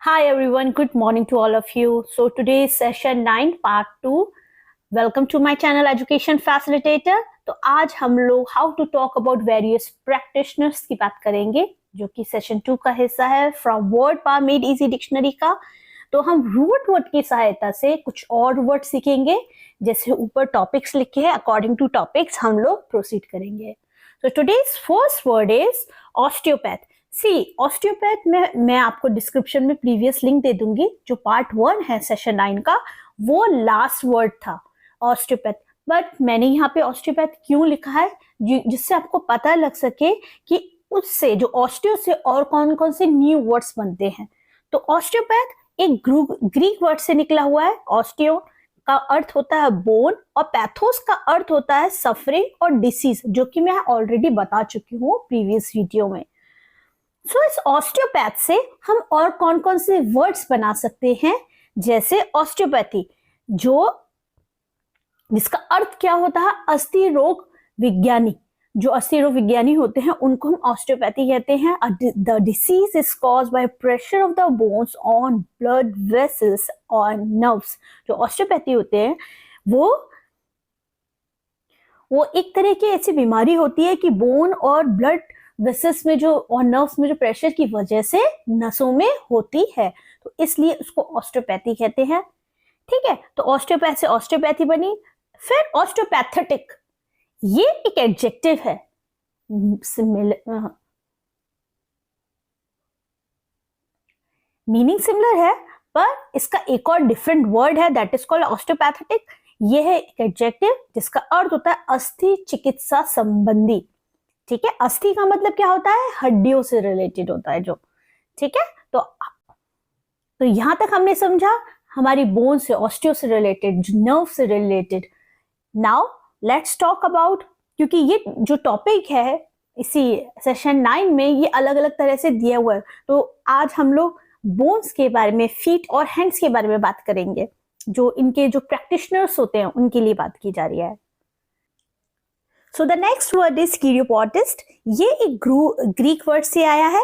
Hi everyone, good morning to all of you. So today is session 9 part 2. Welcome to my channel Education Facilitator. तो आज हम लोग how to talk about various practitioners की बात करेंगे जो कि सेशन 2 का हिस्सा है from word power made easy dictionary का। तो हम रूट वर्ड की सहायता से कुछ और वर्ड सीखेंगे, जैसे ऊपर टॉपिक्स लिखे हैं अकॉर्डिंग टू टॉपिक्स हम लोग प्रोसीड करेंगे। So today's first word is osteopath. See osteopath में मैं आपको डिस्क्रिप्शन में प्रीवियस लिंक दे दूंगी। जो पार्ट 1 है सेशन 9 का वो लास्ट वर्ड था ऑस्टियोपैथ, बट मैंने यहाँ पे ऑस्टियोपैथ क्यों लिखा है जिससे आपको पता लग सके कि उससे जो ऑस्टियो से और कौन कौन से न्यू वर्ड्स बनते हैं। तो ऑस्टियोपैथ एक ग्रीक वर्ड से निकला हुआ है। ऑस्टियो का अर्थ होता है बोन और पैथोस का अर्थ होता है सफरिंग और डिसीज, जो कि मैं ऑलरेडी बता चुकी हूँ प्रीवियस वीडियो में। सो इस ऑस्टियोपैथ से हम और कौन कौन से वर्ड्स बना सकते हैं, जैसे ऑस्टियोपैथी जिसका अर्थ क्या होता है अस्थि रोग विज्ञानी। जो अस्थि रोग विज्ञानी होते हैं उनको हम ऑस्टियोपैथी कहते हैं। The disease is caused by pressure of the bones on blood vessels on nerves. जो ऑस्टियोपैथी होते हैं वो एक तरह की ऐसी बीमारी होती है कि बोन और ब्लड वेसल्स में जो और नर्व्स में जो प्रेशर की वजह से नसों में होती है, तो इसलिए उसको ऑस्टियोपैथी कहते हैं। ठीक है, तो ऑस्टियोपैथ से ऑस्टियोपैथी बनी। फिर ऑस्टियोपैथेटिक, ये एक एडजेक्टिव है, मीनिंग सिमिलर है, पर इसका एक और डिफरेंट वर्ड है दैट इज कॉल्ड ऑस्टियोपैथेटिक। ये है एक एडजेक्टिव जिसका अर्थ होता है अस्थि चिकित्सा संबंधी। ठीक है, अस्थि का मतलब क्या होता है हड्डियों से रिलेटेड होता है जो। ठीक है, तो यहां तक हमने समझा हमारी बोन से ऑस्टियो से रिलेटेड, नर्व से related. Now let's talk about, क्योंकि ये जो टॉपिक है इसी सेशन 9 में ये अलग अलग तरह से दिया हुआ है, तो आज हम लोग बोन्स के बारे में, फीट और हैंड्स के बारे में बात करेंगे, जो इनके जो प्रैक्टिशनर्स होते हैं उनके लिए बात की जा रही है। So the next word is chiropodist. ये एक ग्रीक वर्ड से आया है।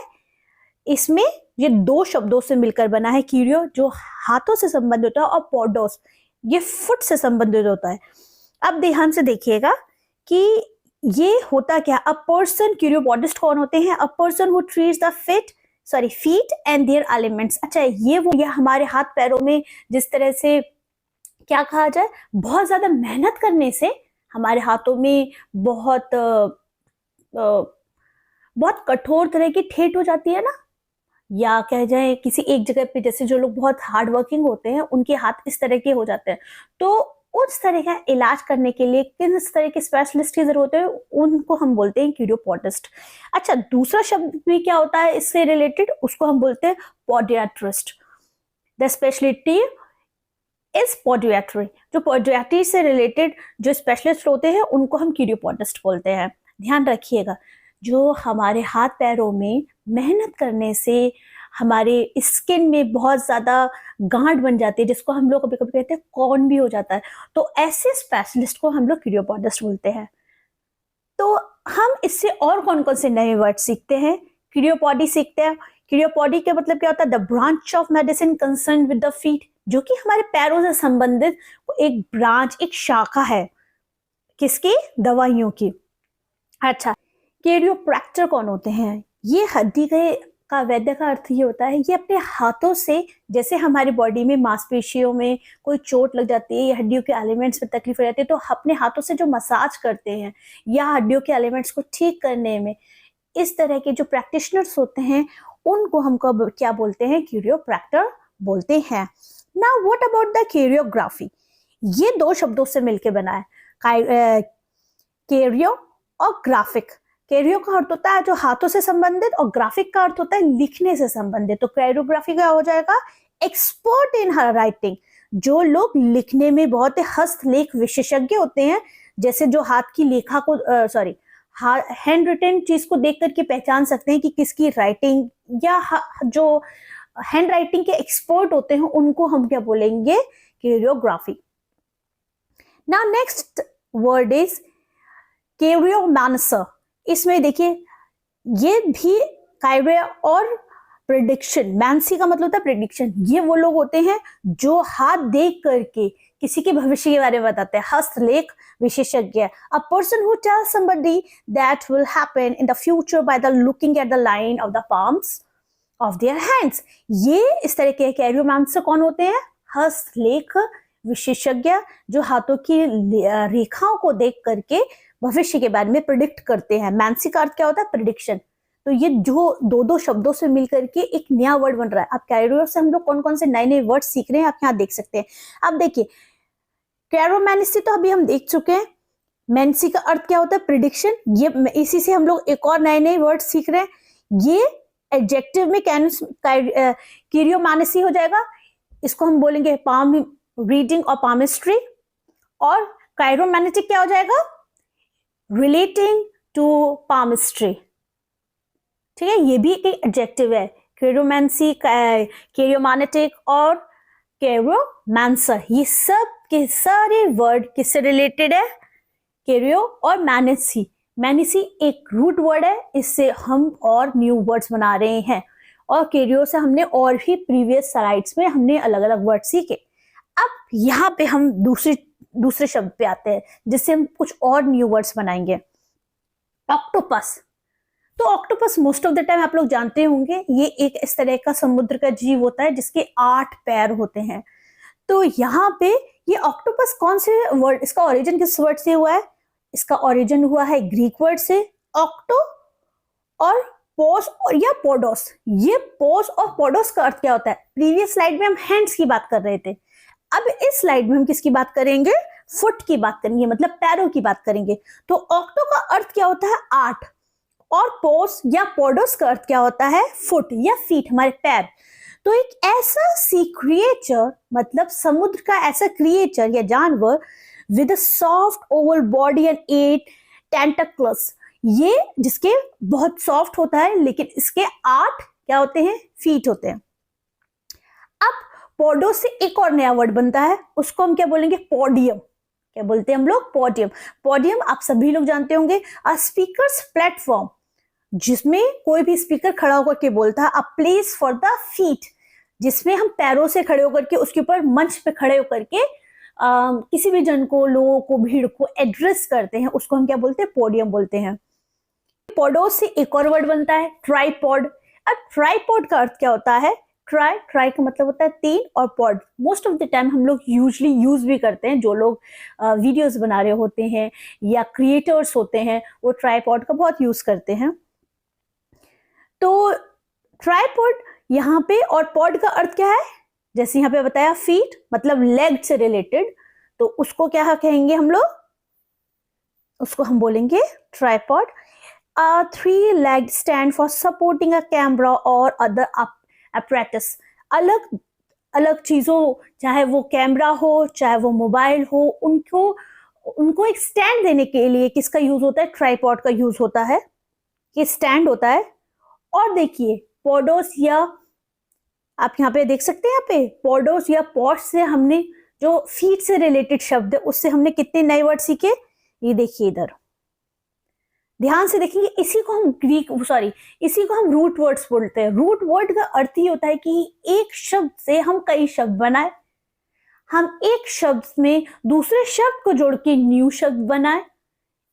इसमें ये दो शब्दों से मिलकर बना है। कीरियो जो हाथों से संबंधित होता है और पोडोस ये फुट से संबंधित होता है। अब ध्यान से देखिएगा कि ये होता क्या। अ पर्सन, कीरियोपोडिस्ट कौन होते हैं? A person who treats the feet and their ailments. अच्छा, ये हमारे हाथ पैरों में जिस तरह से क्या कहा जाए, बहुत ज्यादा मेहनत करने से हमारे हाथों में बहुत कठोर तरह की ठेठ हो जाती है ना, या कह जाए किसी एक जगह पे, जैसे जो लोग बहुत हार्ड वर्किंग होते हैं उनके हाथ इस तरह के हो जाते हैं, तो उस तरह का इलाज करने के लिए किस तरह के स्पेशलिस्ट की जरूरत है, उनको हम बोलते हैं कीरियोपोडिस्ट। अच्छा, दूसरा शब्द भी क्या होता है इससे रिलेटेड, उसको हम बोलते हैं पोडियाट्रिस्ट। द स्पेशलिटी इस पोडियाट्री। जो पोडियाट्री से रिलेटेड जो स्पेशलिस्ट होते हैं उनको हम कीरियोपोडिस्ट बोलते हैं। ध्यान रखिएगा, जो हमारे हाथ पैरों में मेहनत करने से हमारे स्किन में बहुत ज्यादा गांठ बन जाती है, जिसको हम लोग कभी कभी कहते हैं कॉर्न भी हो जाता है, तो ऐसे स्पेशलिस्ट को हम लोग कीरियोपोडिस्ट बोलते हैं। तो हम इससे और कौन कौन से नए वर्ड सीखते हैं? कीरियोपोडी सीखते हैं। कीरियोपोडी का मतलब क्या होता है? The branch of medicine concern with the feet, जो कि हमारे पैरों से संबंधित एक ब्रांच, एक शाखा है। किसकी? दवाइयों की। अच्छा, कीरियोप्रैक्टर कौन होते हैं? ये हड्डी का वैद्य का अर्थ ये होता है, ये अपने हाथों से, जैसे हमारी बॉडी में मांसपेशियों में कोई चोट लग जाती है या हड्डियों के एलिमेंट्स में तकलीफ हो जाती है, तो अपने हाथों से जो मसाज करते हैं या हड्डियों के एलिमेंट्स को ठीक करने में, इस तरह के जो प्रैक्टिशनर्स होते हैं उनको हम क्या बोलते हैं? कीरियोप्रैक्टर बोलते हैं। Now what about the chirography? ये दो शब्दों से मिलकर बना है, केरियो और ग्राफिक। कैरियो का अर्थ होता है जो हाथों से संबंधित, और ग्राफिक का अर्थ होता है लिखने से संबंधित। तो कैरियोग्राफी का हो जाएगा एक्सपर्ट इन राइटिंग, जो लोग लिखने में बहुत ही हस्तलेख विशेषज्ञ होते हैं, जैसे जो हाथ की लेखा को हैंड रिटन चीज को देख करके पहचान सकते हैं कि किसकी राइटिंग, या जो हैंड राइटिंग के एक्सपर्ट होते हैं उनको हम क्या बोलेंगे? Chirography. Now next word is chiromancer. इसमें देखिए ये भी कायरे और प्रिडिक्शन, मैंसी का मतलब होता है प्रिडिक्शन। ये वो लोग होते हैं जो हाथ देख करके किसी के भविष्य के बारे में बताते हैं, हस्तलेख विशेषज्ञ। अ person who tells somebody that will happen in the future by the looking at the line of the palms of their hands. ये इस तरह के कैरियोमैंसर कौन होते हैं? हस्तलेख विशेषज्ञ, जो हाथों की रेखाओं को देख करके भविष्य के बारे में प्रिडिक्ट करते हैं। मैंसी का अर्थ क्या होता है? प्रिडिक्शन। तो ये जो दो दो शब्दों से मिलकर के एक नया वर्ड बन रहा है। अब कैरियो से हम लोग कौन कौन से नए नए वर्ड सीख रहे हैं आप यहाँ देख सकते हैं। अब देखिए, कैरोमैनेसी तो अभी हम देख चुके हैं। मैंसी का अर्थ क्या होता है? प्रिडिक्शन। ये इसी से हम लोग एक और नए नए वर्ड सीख रहे हैं। ये एडजेक्टिव में कैरियोमैनेसी हो जाएगा। इसको हम बोलेंगे पाम रीडिंग और पामिस्ट्री। और कायरोमैनेटिक क्या हो जाएगा? Relating to palmistry. ठीक है, ये भी एक एडजेक्टिव है। कैरोमैंसी, कैरियोमैनेटिक और कैरोमैंसर, ये सब के सारे वर्ड किससे रिलेटेड है? कैरियो और मैनेसी। मैनेसी एक रूट वर्ड है, इससे हम और न्यू वर्ड्स बना रहे हैं। और कैरियो से हमने और भी प्रीवियस स्लाइड्स में हमने अलग अलग वर्ड सीखे। अब यहाँ पे हम दूसरे शब्द पे आते हैं जिससे हम कुछ और न्यू वर्ड्स बनाएंगे। ऑक्टोपस। तो octopus most of the time आप लोग जानते होंगे, ये एक इस तरह का समुद्र का जीव होता है जिसके 8 पैर होते हैं। तो यहाँ पे ये ऑक्टोपस कौन से वर्ड, इसका ओरिजिन किस वर्ड से हुआ है? इसका ओरिजिन हुआ है ग्रीक वर्ड से, ऑक्टो और पोस और या पोडोस। ये पोस और पोडोस का अर्थ क्या होता है? प्रीवियस स्लाइड में हम हैंड्स की बात कर रहे थे, अब इस स्लाइड में हम किसकी बात करेंगे? फुट की बात करेंगे, मतलब पैरों की बात करेंगे। तो ऑक्टो का अर्थ क्या होता है? 8। और पोस या पोडोस का अर्थ क्या होता है? फुट या फीट, हमारे पैर। तो एक ऐसा सी क्रिएचर, मतलब समुद्र का ऐसा क्रिएचर या जानवर with a soft Oval body and 8 टेंटकल्स, ये जिसके बहुत सॉफ्ट होता है लेकिन इसके 8 क्या होते हैं? फीट होते हैं। अब पोडोस से एक और नया वर्ड बनता है, उसको हम क्या बोलेंगे? पोडियम। क्या बोलते हैं हम लोग? पोडियम। पोडियम आप सभी लोग जानते होंगे, अ स्पीकर्स प्लेटफॉर्म, जिसमें कोई भी स्पीकर खड़ा होकर के बोलता है। A place for the feet, जिसमें हम पैरों से खड़े होकर के उसके ऊपर मंच पे खड़े होकर के किसी भी जन को, लोगों को, भीड़ को एड्रेस करते हैं, उसको हम क्या बोलते हैं? पोडियम बोलते हैं। पोडोस से एक और वर्ड बनता है, ट्राइपॉड। अब ट्राइपॉड का अर्थ क्या होता है? ट्राई का मतलब होता है 3 और pod most of the time हम लोग यूजली यूज भी करते हैं। जो लोग वीडियोस बना रहे होते हैं या क्रिएटर्स होते हैं, वो ट्राइपॉड का बहुत यूज करते हैं। तो ट्राइपॉड यहाँ पे, और पॉड का अर्थ क्या है? जैसे यहाँ पे बताया फीट, मतलब लेग से रिलेटेड, तो उसको क्या कहेंगे हम लोग? उसको हम बोलेंगे tripod. 3 legged stand for supporting a camera or other apparatus। अलग अलग चीजों, चाहे वो कैमरा हो, चाहे वो मोबाइल हो, उनको एक स्टैंड देने के लिए किसका यूज होता है? ट्राइपॉड का यूज होता है। ये स्टैंड होता है। और देखिए पोडोस, या आप यहाँ पे देख सकते हैं, यहाँ पे पोडोस या पॉट से हमने जो फीट से रिलेटेड शब्द है उससे हमने कितने नए वर्ड सीखे? ये देखिए इधर ध्यान से देखेंगे। इसी को हम रूट वर्ड्स बोलते हैं। रूट वर्ड का अर्थ ही होता है कि एक शब्द से हम कई शब्द बनाए, हम एक शब्द में दूसरे शब्द को जोड़ के न्यू शब्द बनाए,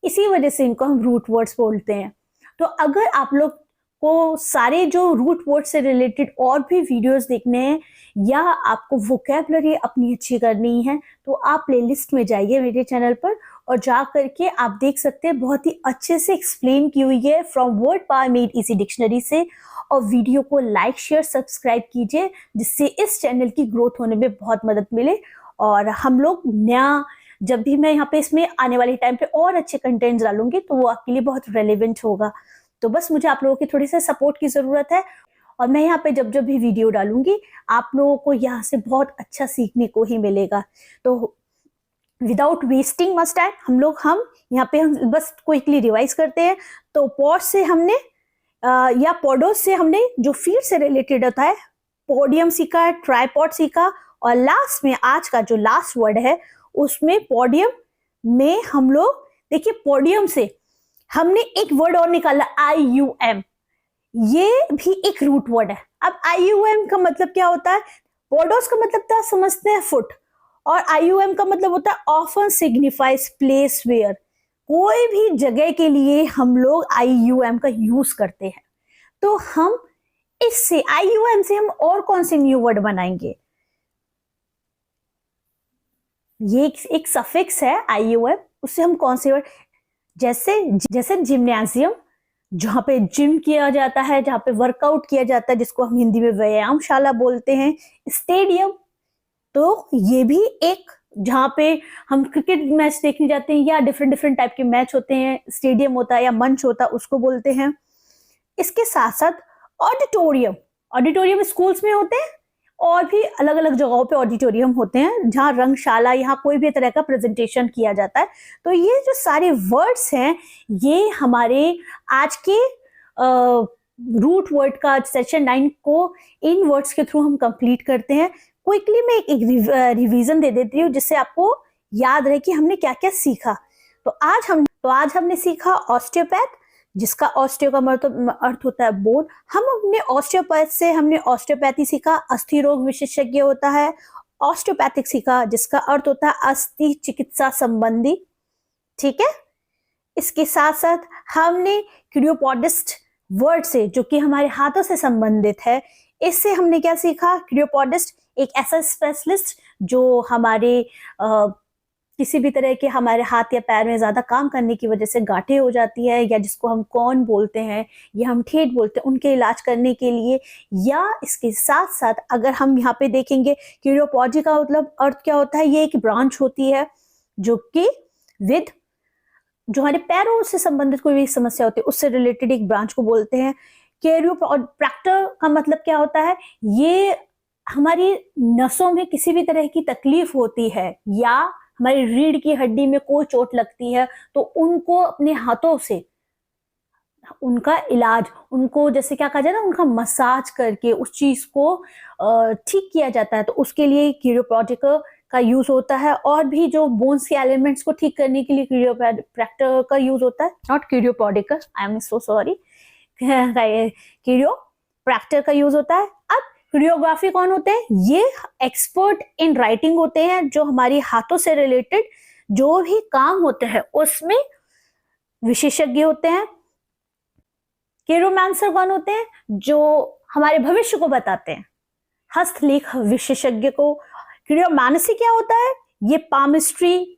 इसी वजह से इनको हम रूट वर्ड्स बोलते हैं। तो अगर आप लोग को सारे जो रूट वर्ड से रिलेटेड और भी वीडियोस देखने हैं, या आपको वोकैबुलरी अपनी अच्छी करनी है, तो आप प्लेलिस्ट में जाइए मेरे चैनल पर, और जा करके आप देख सकते हैं बहुत ही अच्छे से एक्सप्लेन की हुई है from word power made easy dictionary से। और वीडियो को लाइक, शेयर, सब्सक्राइब कीजिए, जिससे इस चैनल की ग्रोथ होने में बहुत मदद मिले। और हम लोग नया, जब भी मैं यहाँ पे इसमें आने वाले टाइम पे और अच्छे कंटेंट डालूंगी, तो वो आपके लिए बहुत रेलिवेंट होगा। तो बस मुझे आप लोगों की थोड़ी सी सपोर्ट की जरूरत है, और मैं यहाँ पे जब जब भी वीडियो डालूंगी, आप लोगों को यहाँ से बहुत अच्छा सीखने को ही मिलेगा। तो विदाउट वेस्टिंग मच टाइम हम यहाँ पे हम बस क्विकली रिवाइज करते हैं। तो पॉड से हमने या पॉडोस से हमने जो फीट से रिलेटेड होता है पोडियम सीखा, ट्राइपॉड सीखा, और लास्ट में आज का जो लास्ट वर्ड है उसमें पोडियम में हम लोग देखिए, पोडियम से हमने एक वर्ड और निकाला IUM। ये भी एक रूट वर्ड है। अब IUM का मतलब क्या होता है? पॉडोस का मतलब क्या समझते हैं? फुट। और IUM का मतलब होता है ऑफन सिग्निफाइज प्लेस वेयर। कोई भी जगह के लिए हम लोग IUM का यूज करते हैं। तो हम इससे IUM से हम और कौन से न्यू वर्ड बनाएंगे? ये एक सफिक्स है IUM, उससे हम कौन से वर्ड, जैसे जैसे जिम्नाजियम, जहाँ पे जिम किया जाता है, जहाँ पे वर्कआउट किया जाता है, जिसको हम हिंदी में व्यायामशाला बोलते हैं। स्टेडियम, तो ये भी एक, जहाँ पे हम क्रिकेट मैच देखने जाते हैं या डिफरेंट डिफरेंट टाइप के मैच होते हैं, स्टेडियम होता है या मंच होता है, उसको बोलते हैं। इसके साथ साथ ऑडिटोरियम, ऑडिटोरियम स्कूल्स में होते हैं और भी अलग अलग जगहों पे ऑडिटोरियम होते हैं, जहाँ रंगशाला, यहाँ कोई भी तरह का प्रेजेंटेशन किया जाता है। तो ये जो सारे वर्ड्स हैं, ये हमारे आज के रूट वर्ड का सेशन 9 को इन वर्ड्स के थ्रू हम कंप्लीट करते हैं। क्विकली मैं एक रिवीजन दे देती हूँ, जिससे आपको याद रहे कि हमने क्या क्या सीखा। तो आज हमने सीखा ऑस्टियोपैथ, जिसका ऑस्टियो का अर्थ होता है बोन। हम अपने ऑस्टियोपैथ से हमने ऑस्टियोपैथी सीखा, अस्थि रोग विशेषज्ञ होता है। ऑस्टियोपैथिक सीखा, जिसका अर्थ होता है अस्थि चिकित्सा संबंधी। ठीक है। इसके साथ साथ हमने क्रियोपॉडिस्ट वर्ड से, जो कि हमारे हाथों से संबंधित है, इससे हमने क्या सीखा? क्रियोपॉडिस्ट एक ऐसा स्पेशलिस्ट जो हमारे किसी भी तरह के हमारे हाथ या पैर में ज्यादा काम करने की वजह से गांठें हो जाती है, या जिसको हम कौन बोलते हैं या हम ठेठ बोलते हैं, उनके इलाज करने के लिए। या इसके साथ साथ अगर हम यहाँ पे देखेंगे, क्यूरियोपॉडी का मतलब अर्थ क्या होता है? ये एक ब्रांच होती है जो कि जो हमारे पैरों से संबंधित कोई भी समस्या होती है, उससे रिलेटेड एक ब्रांच को बोलते हैं। कैरियोप्रैक्टर का मतलब क्या होता है? ये हमारी नसों में किसी भी तरह की तकलीफ होती है, या हमारी रीढ़ की हड्डी में कोई चोट लगती है, तो उनको अपने हाथों से उनका इलाज, उनको जैसे क्या कहा जाए ना, उनका मसाज करके उस चीज को ठीक किया जाता है। तो उसके लिए क्यूरियोप्रैक्टर का यूज होता है। और भी जो बोन्स के एलिमेंट्स को ठीक करने के लिए क्यूरियोप्रैक्टर का यूज होता है, not chiropractor, I am so sorry, chiropractor का यूज होता है। अब क्रियोग्राफी कौन होते हैं? ये एक्सपर्ट इन राइटिंग होते हैं, जो हमारी हाथों से रिलेटेड जो भी काम होते हैं उसमें विशेषज्ञ होते हैं। कैरोमैंसर कौन होते हैं? जो हमारे भविष्य को बताते हैं, हस्तलेख विशेषज्ञ को। क्रियोमैनेसी क्या होता है? ये पामिस्ट्री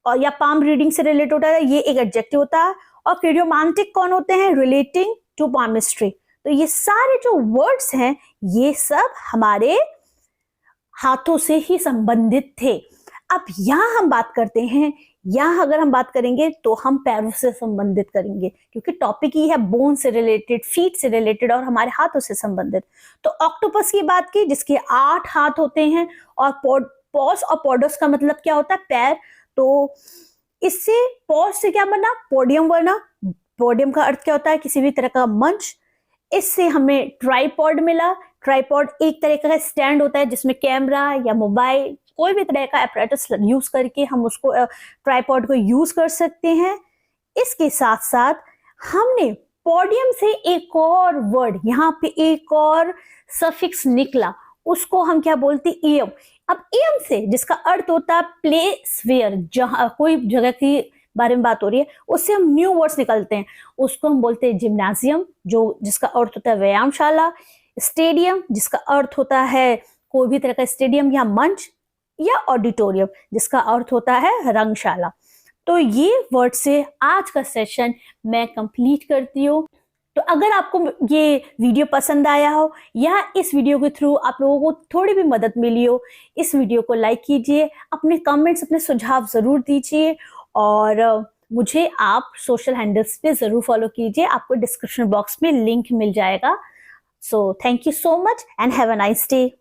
और या पाम रीडिंग से रिलेटेड होता है, ये एक एडजेक्टिव होता है। और क्रियोमांटिक कौन होते हैं? Relating to palmistry. तो ये सारे जो वर्ड्स हैं, ये सब हमारे हाथों से ही संबंधित थे। अब यहां हम बात करते हैं, यहां अगर हम बात करेंगे तो हम पैरों से संबंधित करेंगे, क्योंकि टॉपिक ही है बोन से रिलेटेड, फीट से रिलेटेड और हमारे हाथों से संबंधित। तो ऑक्टोपस की बात की, जिसके 8 हाथ होते हैं। और पॉस और पॉडोस का मतलब क्या होता है? पैर। तो इससे पॉस से क्या बना? पोडियम बना। पोडियम का अर्थ क्या होता है? किसी भी तरह का मंच। इससे हमें ट्राइपॉड मिला। ट्राइपॉड एक तरह का स्टैंड होता है, जिसमें कैमरा या मोबाइल कोई भी तरह का apparatus यूज करके हम उसको ट्राइपॉड को यूज कर सकते हैं। इसके साथ साथ हमने पोडियम से एक और वर्ड, यहाँ पे एक और सफिक्स निकला, उसको हम क्या बोलते? एम। अब एम से, जिसका अर्थ होता है प्लेस वेयर, जहां कोई जगह की बारे में बात हो रही है, उससे हम न्यू वर्ड्स निकलते हैं। उसको हम बोलते हैं जिम्नाजियम, जिसका अर्थ होता है व्यायामशाला। स्टेडियम, जिसका अर्थ होता है कोई भी तरह का स्टेडियम या मंच। या ऑडिटोरियम, जिसका अर्थ होता है रंगशाला। तो ये वर्ड से आज का सेशन मैं कंप्लीट करती हूँ। तो अगर आपको ये वीडियो पसंद आया हो, या इस वीडियो के थ्रू आप लोगों को थोड़ी भी मदद मिली हो, इस वीडियो को लाइक कीजिए, अपने कमेंट्स, अपने सुझाव जरूर दीजिए। और मुझे आप सोशल हैंडल्स पे जरूर फॉलो कीजिए, आपको डिस्क्रिप्शन बॉक्स में लिंक मिल जाएगा। So thank you so much and have a nice day.